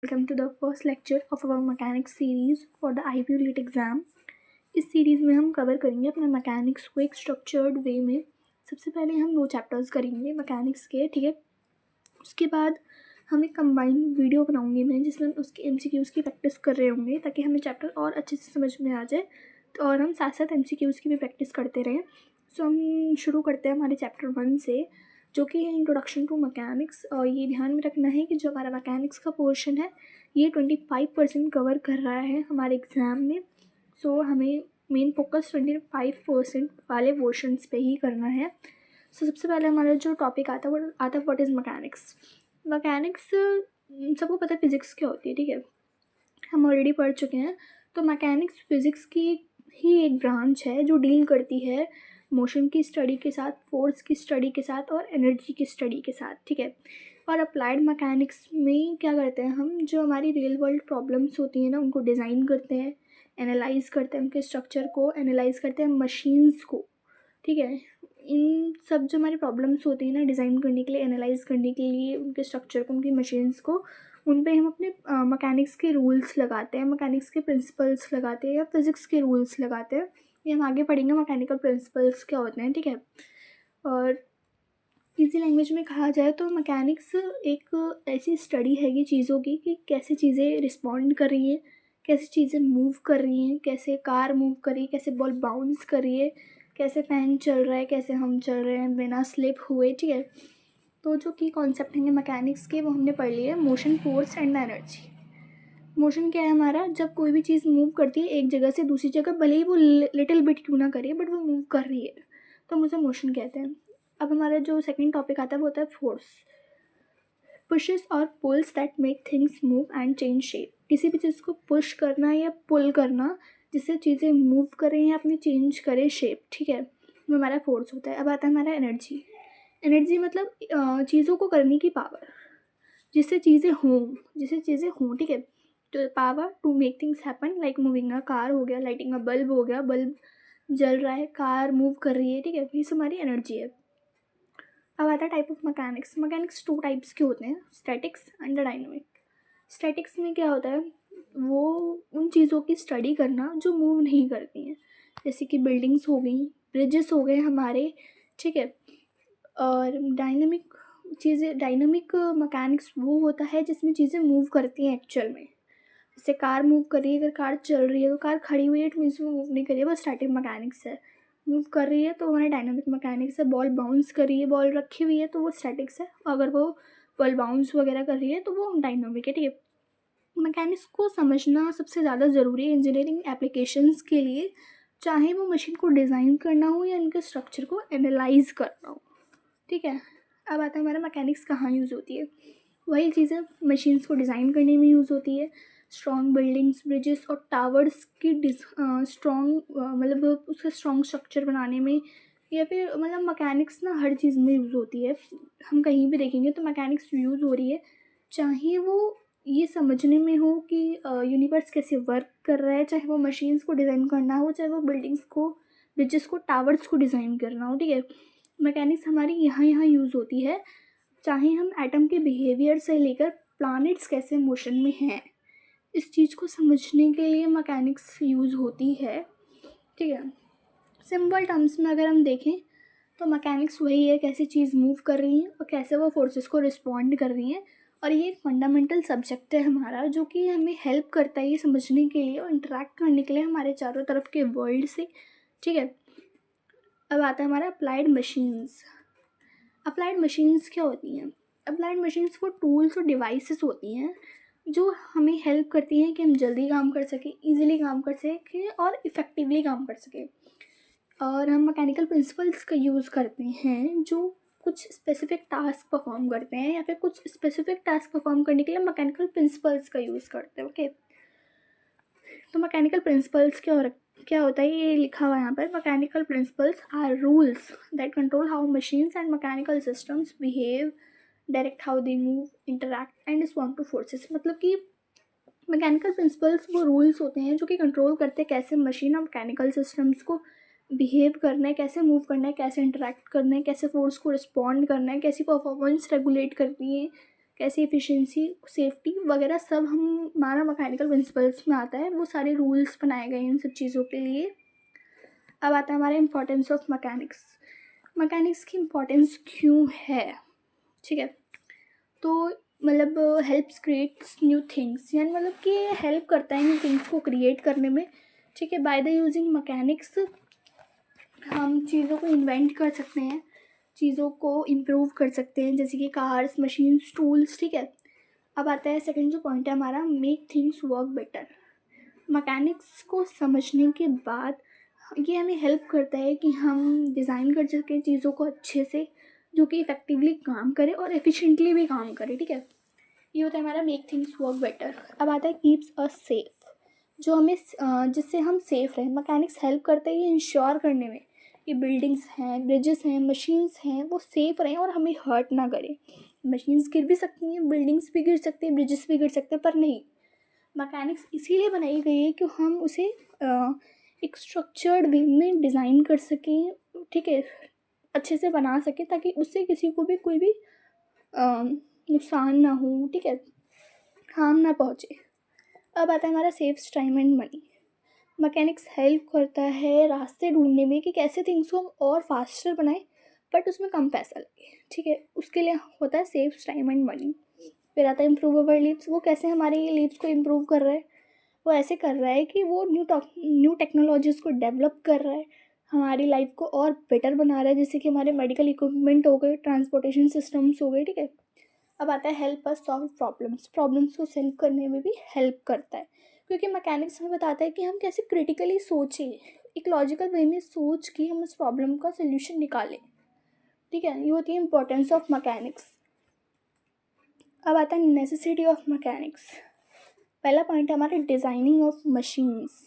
Welcome to the first lecture of our mechanics series for the IB lit exam. इस series में हम cover करेंगे अपने mechanics को एक स्ट्रक्चर्ड वे में। सबसे पहले हम 2 चैप्टर्स करेंगे मैकेनिक्स के, ठीक है। उसके बाद हम एक कंबाइंड वीडियो बनाऊंगी मैं, जिसमें हम उसके MCQs की प्रैक्टिस कर रहे होंगे ताकि हमें चैप्टर और अच्छे से समझ में आ जाए, तो और हम साथ साथ MCQs की भी प्रैक्टिस करते रहें। सो हम शुरू करते हैं हमारे चैप्टर 1 से, जो कि है इंट्रोडक्शन टू मैकेनिक्स। और ये ध्यान में रखना है कि जो हमारा मैकेनिक्स का पोर्शन है ये 25% कवर कर रहा है हमारे एग्ज़ाम में। सो हमें मेन फोकस 25% वाले पोर्शंस पे ही करना है। सो सबसे पहले हमारा जो टॉपिक आता है वो आता है व्हाट इज़ मैकेनिक्स। मैकेनिक्स सबको पता है फिज़िक्स क्या होती है, ठीक है, हम ऑलरेडी पढ़ चुके हैं। तो मैकेनिक्स फिज़िक्स की ही एक ब्रांच है जो डील करती है मोशन की स्टडी के साथ, फोर्स की स्टडी के साथ और एनर्जी की स्टडी के साथ, ठीक है। और अप्लाइड मैकेनिक्स में क्या करते हैं हम, जो हमारी रियल वर्ल्ड प्रॉब्लम्स होती हैं ना उनको डिज़ाइन करते हैं, एनालाइज करते हैं, उनके स्ट्रक्चर को एनालाइज करते हैं, मशीन्स को, ठीक है। इन सब जो हमारी प्रॉब्लम्स होती हैं ना डिज़ाइन करने के लिए, एनालाइज करने के लिए उनके स्ट्रक्चर को, उनकी मशीन्स को, उन पे हम अपने मैकेनिक्स के रूल्स लगाते हैं, मैकेनिक्स के प्रिंसिपल्स लगाते हैं या फिज़िक्स के रूल्स लगाते हैं। ये हम आगे पढ़ेंगे मैकेनिकल प्रिंसिपल्स क्या होते हैं, ठीक है। और इजी लैंग्वेज में कहा जाए तो मैकेनिक्स एक ऐसी स्टडी है ये चीज़ों की कि कैसे चीज़ें रिस्पॉन्ड कर रही हैं, कैसे चीज़ें मूव कर रही हैं, कैसे कार मूव कर रही है, कैसे बॉल बाउंस कर रही है, कैसे फैन चल रहा है, कैसे हम चल रहे हैं बिना स्लिप हुए, ठीक है। तो जो की कॉन्सेप्ट हैं मैकेनिक्स के वो हमने पढ़ लिए, motion, force and energy. Motion क्या है हमारा, जब कोई भी चीज़ मूव करती है एक जगह से दूसरी जगह, भले ही वो लिटिल बिट क्यों ना करे बट वो मूव कर रही है, तो मुझे मोशन कहते हैं। अब हमारा जो सेकंड टॉपिक आता है वो होता है फोर्स। पुशेस और pulls that make things move and change shape. किसी भी चीज़ को पुश करना या पुल करना जिससे चीज़ें मूव करें या अपनी चेंज करें शेप, ठीक है, वो हमारा फोर्स होता है। अब आता है हमारा एनर्जी। एनर्जी मतलब चीज़ों को करने की पावर, जिससे चीज़ें हों, ठीक है। तो power to make things happen, like moving a car हो गया, लाइटिंग अ बल्ब हो गया, बल्ब जल रहा है, कार मूव कर रही है, ठीक है, ये हमारी एनर्जी है। अब आता है type of mechanics. Mechanics 2 types के होते हैं, स्टैटिक्स एंड डायनामिक। स्टैटिक्स में क्या होता है, वो उन चीज़ों की स्टडी करना जो मूव नहीं करती हैं, जैसे कि बिल्डिंग्स हो गई, ब्रिजेस हो गए हमारे, ठीक है। और डायनामिक मैकेनिक्स वो होता है जिसमें चीज़ें मूव करती हैं एक्चुअल में। जैसे कार मूव कर रही है, अगर कार चल रही है तो कार खड़ी हुई है, इट मीन्स वो मूव नहीं कर रही है, वो स्टैटिक मैकेनिक्स है। मूव कर रही है तो हमारे डायनामिक मैकेनिक्स है। बॉल बाउंस कर रही है, बॉल रखी हुई है तो वो स्टैटिक्स है। अगर वो बॉल बाउंस वगैरह कर रही है तो वो डायनामिक है, ठीक है। मैकेनिक्स को समझना सबसे ज़्यादा ज़रूरी है इंजीनियरिंग एप्लीकेशंस के लिए, चाहे वो मशीन को डिज़ाइन करना हो या इनके स्ट्रक्चर को एनालाइज करना हो, ठीक है। अब आता है हमारा मैकेनिक्स कहाँ यूज़ होती है। वही चीज़ें मशीन्स को डिज़ाइन करने में यूज़ होती है, स्ट्रॉन्ग बिल्डिंग्स, ब्रिजेस और टावर्स की स्ट्रॉन्ग मतलब उसका स्ट्रॉन्ग स्ट्रक्चर बनाने में, या फिर मतलब मैकेनिक्स ना हर चीज़ में यूज़ होती है। हम कहीं भी देखेंगे तो मैकेनिक्स यूज़ हो रही है, चाहे वो ये समझने में हो कि यूनिवर्स कैसे वर्क कर रहा है, चाहे वो मशीन्स को डिज़ाइन करना हो, चाहे वो बिल्डिंग्स को, ब्रिजेस को, टावर्स को डिज़ाइन करना हो, ठीक है। मैकेनिक्स हमारी यहाँ यहाँ यूज़ होती है, चाहे हम एटम के बिहेवियर से लेकर प्लैनेट्स कैसे मोशन में हैं, इस चीज़ को समझने के लिए मैकेनिक्स यूज़ होती है, ठीक है। सिंपल टर्म्स में अगर हम देखें तो मैकेनिक्स वही है, कैसे चीज़ मूव कर रही है और कैसे वो फोर्सेस को रिस्पॉन्ड कर रही हैं। और ये एक फंडामेंटल सब्जेक्ट है हमारा, जो कि हमें हेल्प करता है ये समझने के लिए और इंटरेक्ट करने के लिए हमारे चारों तरफ के वर्ल्ड से, ठीक है। अब आता है हमारा अप्लाइड मशीन्स। अप्लाइड मशीन्स क्या होती हैं। अप्लाइड मशीन्स वो टूल्स और डिवाइसेस होती हैं जो हमें हेल्प करती हैं कि हम जल्दी काम कर सकें, ईजिली काम कर सकें और इफ़ेक्टिवली काम कर सकें। और हम मैकेनिकल प्रिंसिपल्स का यूज़ करते हैं जो कुछ स्पेसिफिक टास्क परफॉर्म करते हैं, या फिर कुछ स्पेसिफिक टास्क परफॉर्म करने के लिए मैकेनिकल प्रिंसिपल्स का यूज़ करते हैं, ओके। तो मैकेनिकल प्रिंसिपल्स क्या होता है, ये लिखा हुआ है यहाँ पर। Mechanical principles are rules that control how machines and mechanical systems behave, direct how they move, interact and respond to forces. मतलब कि मैकेनिकल प्रिंसिपल्स वो रूल्स होते हैं जो कि कंट्रोल करते हैं कैसे मशीन और मैकेनिकल सिस्टम्स को बिहेव करना है, कैसे मूव करना है, कैसे इंटरैक्ट करना है, कैसे फोर्स को रिस्पॉन्ड करना है, कैसी परफॉर्मेंस रेगुलेट करती है, कैसे एफिशिएंसी, सेफ्टी वगैरह सब हमारा मैकेनिकल प्रिंसिपल्स में आता है। वो सारे रूल्स बनाए गए हैं इन सब चीज़ों के लिए। अब आता है हमारा इम्पोर्टेंस ऑफ मैकेनिक्स। मैकेनिक्स की इम्पोर्टेंस क्यों है, ठीक है। तो मतलब हेल्प्स क्रिएट्स न्यू थिंग्स, यानी मतलब कि हेल्प करता है न्यू थिंग्स को क्रिएट करने में, ठीक है। बाय द यूजिंग मैकेनिक्स हम चीज़ों को इन्वेंट कर सकते हैं, चीज़ों को इम्प्रूव कर सकते हैं, जैसे कि कार्स, मशीन्स, टूल्स, ठीक है। अब आता है सेकंड जो पॉइंट है हमारा, make things work better. Mechanics को समझने के बाद ये हमें हेल्प करता है कि हम डिज़ाइन कर सकें चीज़ों को अच्छे से, जो कि इफ़ेक्टिवली काम करे और एफिशिएंटली भी काम करे, ठीक है। ये होता है हमारा मेक थिंग्स वर्क बेटर। अब आता है कीप्स अस सेफ, जो हमें जिससे हम सेफ रहें। मैकेनिक्स हेल्प करता है ये इंश्योर करने में कि बिल्डिंग्स हैं, ब्रिजेस हैं, मशीन्स हैं, वो सेफ रहें और हमें हर्ट ना करें। मशीन्स गिर भी सकती हैं, बिल्डिंग्स भी गिर सकती हैं, ब्रिजेस भी गिर सकते हैं, पर नहीं, मैकेनिक्स इसीलिए बनाई गई है कि हम उसे एक स्ट्रक्चर्ड वे में डिज़ाइन कर सकें, ठीक है, अच्छे से बना सकें, ताकि उससे किसी को भी कोई भी नुकसान ना हो, ठीक है, हार्म ना पहुँचे। अब आता है हमारा saves time and money. Mechanics help करता है रास्ते ढूंढने में कि कैसे थिंग्स को हम और फास्टर बनाएं, बट उसमें कम पैसा लगे, ठीक है। उसके लिए होता है सेव्स टाइम एंड मनी। फिर आता है इम्प्रूव अवर लीव्स। वो कैसे हमारे ये लीव्स को इम्प्रूव कर रहा है, वो ऐसे कर रहा है कि वो न्यू टेक्नोलॉजीज़ को डेवलप कर रहा है, हमारी लाइफ को और बेटर बना रहा है, जैसे कि हमारे मेडिकल इक्विपमेंट हो गए, ट्रांसपोर्टेशन सिस्टम्स हो गए, ठीक है। अब आता है हेल्प अस सॉल्व प्रॉब्लम्स को सॉल्व करने में भी हेल्प करता है, क्योंकि मैकेनिक्स हमें बताता है कि हम कैसे क्रिटिकली सोचें, एक लॉजिकल वे में सोच के हम उस प्रॉब्लम का सोल्यूशन निकालें, ठीक है। ये होती है इंपॉर्टेंस ऑफ मैकेनिक्स। अब आता है नेसेसिटी ऑफ मैकेनिक्स। पहला पॉइंट है हमारा डिज़ाइनिंग ऑफ मशीन्स।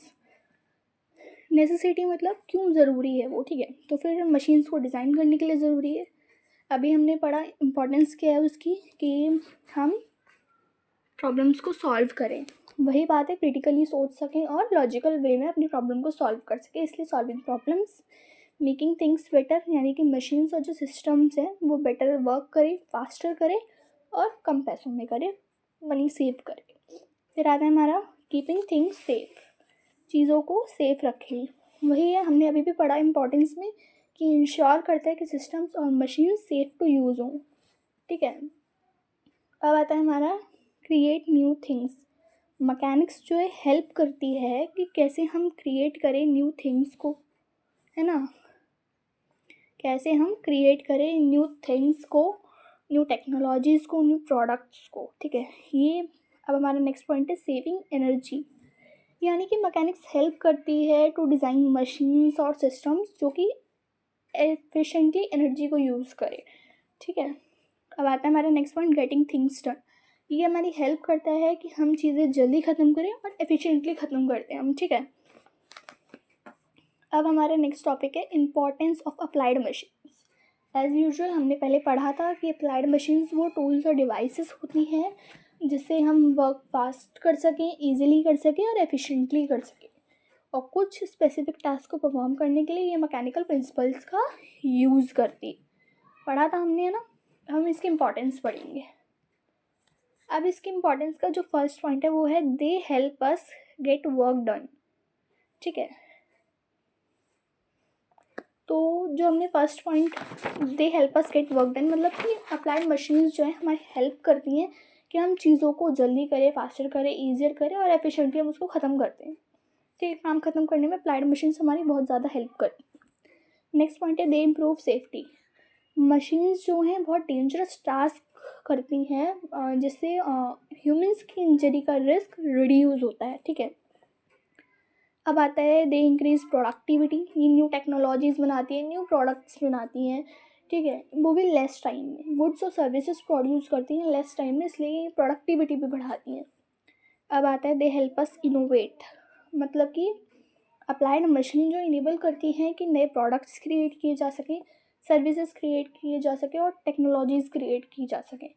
नेसेसिटी मतलब क्यों ज़रूरी है वो, ठीक है। तो फिर मशीन्स को डिज़ाइन करने के लिए ज़रूरी है। अभी हमने पढ़ा इम्पोर्टेंस क्या है उसकी, कि हम प्रॉब्लम्स को सॉल्व करें। वही बात है, क्रिटिकली सोच सकें और लॉजिकल वे में अपनी प्रॉब्लम को सॉल्व कर सकें, इसलिए solving problems, making things better, यानी कि मशीन्स और जो सिस्टम्स हैं वो बेटर वर्क करें, फास्टर करें और कम पैसों में करें, मनी सेव करें। फिर आता है हमारा कीपिंग थिंग्स सेफ, चीज़ों को सेफ रखें। वही है, हमने अभी भी पढ़ा इम्पोर्टेंस में कि इंश्योर करता है कि सिस्टम्स और मशीन सेफ टू यूज़ हों, ठीक है। अब आता है हमारा क्रिएट न्यू थिंग्स। मैकेनिक्स जो है हेल्प करती है कि कैसे हम क्रिएट करें न्यू थिंग्स को, है ना, कैसे हम क्रिएट करें न्यू थिंग्स को, न्यू टेक्नोलॉजीज़ को, न्यू प्रोडक्ट्स को, ठीक है। ये अब हमारा नेक्स्ट पॉइंट है सेविंग एनर्जी, यानी कि मैकेनिक्स हेल्प करती है टू डिज़ाइन मशीन्स और सिस्टम्स जो कि एफिशिएंटली एनर्जी को यूज़ करे, ठीक है। अब आता है हमारा next point getting things done. ये हमारी हेल्प करता है कि हम चीज़ें जल्दी ख़त्म करें और एफिशिएंटली ख़त्म करते हैं हम, ठीक है। अब हमारा नेक्स्ट टॉपिक है importance of applied machines. As usual हमने पहले पढ़ा था कि अप्लाइड मशीन्स वो टूल्स और डिवाइसेस होती हैं जिससे हम वर्क फास्ट कर सकें, ईजिली कर सकें और एफिशिएंटली कर सकें, और कुछ स्पेसिफिक टास्क को परफॉर्म करने के लिए ये मैकेनिकल प्रिंसिपल्स का यूज़ करती। पढ़ा था हमने, है ना। हम इसकी इम्पोर्टेंस पढ़ेंगे। अब इसकी इम्पोर्टेंस का जो फर्स्ट पॉइंट है वो है they help us get work done, ठीक है। तो जो हमने first point they help us get work done, मतलब कि अप्लाइड मशीन्स जो है हमारी हेल्प करती हैं कि हम चीज़ों को जल्दी करें, फास्टर करें, ईजियर करें और एफिशिएंटली हम उसको ख़त्म करते हैं, ठीक है। काम ख़त्म करने में अप्लाइड मशीन्स हमारी बहुत ज़्यादा हेल्प करती हैं। नेक्स्ट पॉइंट है दे इम्प्रूव सेफ्टी। मशीन्स जो हैं बहुत डेंजरस टास्क करती हैं जिससे ह्यूमंस की इंजरी का रिस्क रिड्यूस होता है, ठीक है। अब आता है दे इंक्रीज प्रोडक्टिविटी। ये न्यू टेक्नोलॉजीज़ बनाती हैं, न्यू प्रोडक्ट्स बनाती हैं, ठीक है, वो भी लेस टाइम में। गुड्स और सर्विसेज प्रोड्यूस करती हैं लेस टाइम में, इसलिए प्रोडक्टिविटी भी बढ़ाती हैं। अब आता है दे हेल्प अस इनोवेट, मतलब कि अप्लाइड मशीन जो इनेबल करती हैं कि नए प्रोडक्ट्स क्रिएट किए जा सकें, सर्विसेज क्रिएट किए जा सकें और टेक्नोलॉजीज़ क्रिएट की जा सकें।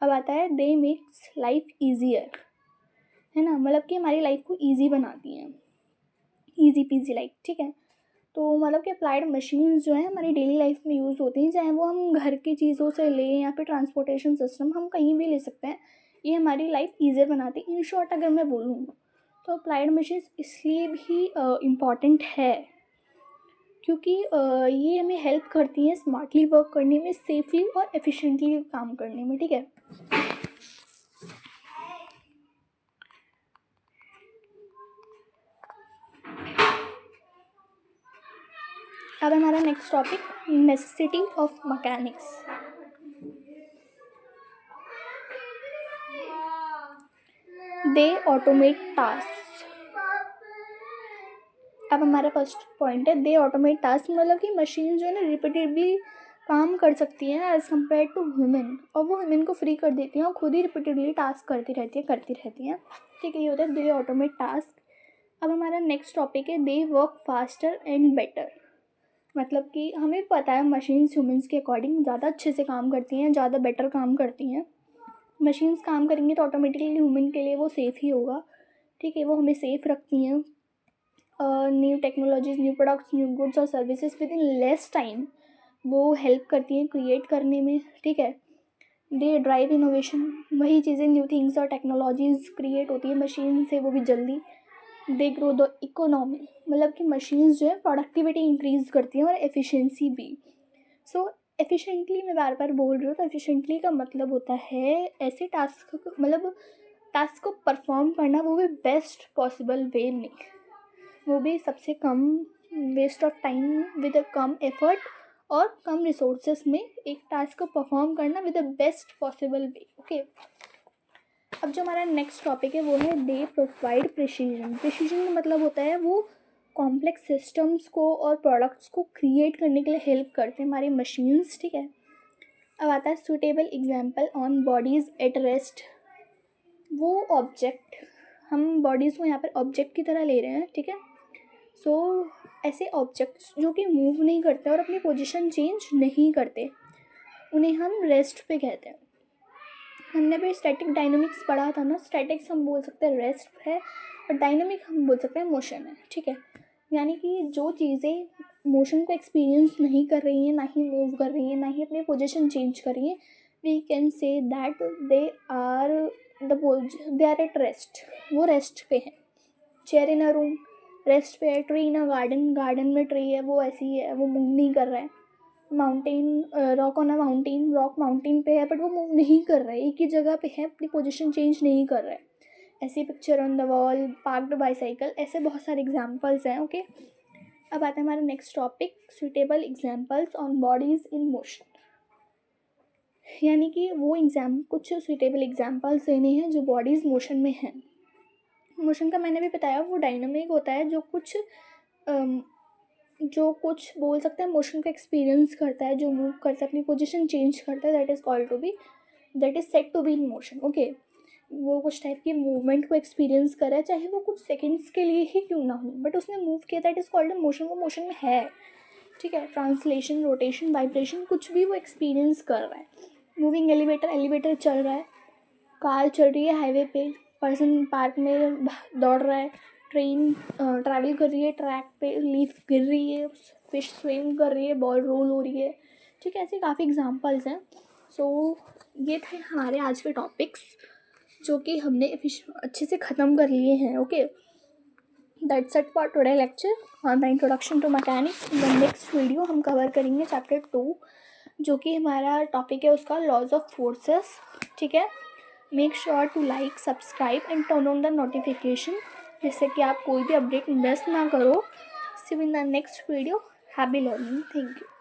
अब आता है दे मेक्स लाइफ ईजियर, है ना, मतलब कि हमारी लाइफ को ईजी बनाती हैं, ईजी पीजी लाइफ, ठीक है। तो मतलब कि अप्लाइड मशीन्स जो हैं हमारी डेली लाइफ में यूज़ होती हैं, चाहे वो हम घर की चीज़ों से लें या फिर ट्रांसपोर्टेशन सिस्टम हम कहीं भी ले सकते हैं। ये हमारी लाइफ ईज़ियर बनाती है। इन शॉर्ट अगर मैं बोलूँ तो अप्लाइड मशीन्स इसलिए भी इम्पॉर्टेंट है क्योंकि ये हमें हेल्प करती हैं स्मार्टली वर्क करने में, सेफली और एफिशिएंटली काम करने में, ठीक है। अब हमारा next topic necessity of mechanics. They automate task. अब हमारा फर्स्ट पॉइंट है दे ऑटोमेट टास्क, मतलब कि मशीन जो है ना रिपीटेडली काम कर सकती हैं एज़ कम्पेयर टू ह्यूमन, और वो ह्यूमन को फ्री कर देती हैं और खुद ही रिपीटेडली टास्क करती रहती हैं, ठीक है। ये होता है दे ऑटोमेट टास्क। अब हमारा नेक्स्ट टॉपिक है they work faster and better, मतलब कि हमें पता है मशीन्स ह्यूमंस के अकॉर्डिंग ज़्यादा अच्छे से काम करती हैं, ज़्यादा बेटर काम करती हैं। मशीन्स काम करेंगे तो ऑटोमेटिकली ह्यूमन के लिए वो सेफ़ ही होगा, ठीक है। वो हमें सेफ़ रखती हैं। New technologies, new products, new goods और services with in less time वो हेल्प करती हैं क्रिएट करने में, ठीक है। दे ड्राइव इनोवेशन, वही चीज़ें न्यू थिंग्स और टेक्नोलॉजीज़ क्रिएट होती है मशीन से, वो भी जल्दी। दे ग्रो द इकोनॉमी, मतलब कि मशीन्स जो है प्रोडक्टिविटी इंक्रीज़ करती हैं और एफिशिएंसी भी। सो एफिशिएंटली मैं बार बार बोल रही हूँ, तो एफिशिएंटली का मतलब होता है ऐसे टास्क, मतलब टास्क को परफॉर्म करना, वो भी बेस्ट पॉसिबल वे में, वो भी सबसे कम waste of time with a कम एफर्ट और कम रिसोर्सेस में एक टास्क को परफॉर्म करना with the best possible way, okay. अब जो हमारा नेक्स्ट टॉपिक है वो है दे प्रोवाइड प्रिसीजन। प्रिसीजन का मतलब होता है वो कॉम्प्लेक्स सिस्टम्स को और प्रोडक्ट्स को क्रिएट करने के लिए हेल्प करते हैं हमारी मशीन्स, ठीक है। अब आता है suitable example on bodies eight rest. वो ऑब्जेक्ट, हम बॉडीज़ को यहाँ पर ऑब्जेक्ट की तरह ले रहे हैं, ठीक है। सो ऐसे ऑब्जेक्ट्स जो कि मूव नहीं करते और अपनी पोजीशन चेंज नहीं करते, उन्हें हम रेस्ट पे कहते हैं। हमने भी स्टैटिक डायनामिक्स पढ़ा था ना, स्टैटिक्स हम बोल सकते हैं रेस्ट है और डायनामिक हम बोल सकते हैं मोशन है, ठीक है। यानी कि जो चीज़ें मोशन को एक्सपीरियंस नहीं कर रही हैं, ना ही मूव कर रही हैं, ना ही अपनी पोजीशन चेंज कर रही हैं, we can say that they are at rest, वो रेस्ट पे हैं। Chair in a room rest पे है, tree in a garden, garden में ट्री है वो ऐसी ही है, वो मूव नहीं कर रहा है। Mountain, rock on a mountain, rock mountain पे है बट वो मूव नहीं कर रहा है, एक ही जगह पे है, अपनी पोजीशन चेंज नहीं कर रहा है। ऐसी picture on the wall, parked bicycle, ऐसे बहुत सारे एग्जाम्पल्स हैं, ओके। अब आता है हमारा next topic suitable examples on bodies in motion, यानी कि वो कुछ सूटेबल एग्जाम्पल्स देने हैं जो बॉडीज़ मोशन में हैं। मोशन का मैंने भी बताया वो डायनामिक होता है, जो कुछ बोल सकते हैं मोशन को एक्सपीरियंस करता है, जो मूव करता है, अपनी पोजीशन चेंज करता है, that is set to be in motion, okay. वो कुछ टाइप की मूवमेंट को एक्सपीरियंस कर रहा है, चाहे वो कुछ सेकंड्स के लिए ही क्यों ना हो, बट उसने मूव किया, दैट इज़ कॉल्ड मोशन, वो मोशन में है, ठीक है। ट्रांसलेशन, रोटेशन, वाइब्रेशन, कुछ भी वो एक्सपीरियंस कर रहा है। मूविंग एलिवेटर चल रहा है, कार चल रही है हाईवे पे, पर्सन पार्क में दौड़ रहा है, ट्रेन ट्रैवल कर रही है ट्रैक पे, लीफ गिर रही है, फिश स्विम कर रही है, बॉल रोल हो रही है, ठीक है। ऐसे काफ़ी एग्जांपल्स हैं। सो ये थे हमारे आज के टॉपिक्स जो कि हमने अच्छे से ख़त्म कर लिए हैं, okay. That's it for today lecture on the introduction to mechanics. In the next video हम कवर करेंगे चैप्टर 2 जो कि हमारा टॉपिक है उसका लॉज ऑफ फोर्सेस, ठीक है। Make sure to like, subscribe and turn on the notification, जिससे कि आप कोई भी अपडेट मिस ना करो। See you in the next video. Happy learning, thank you.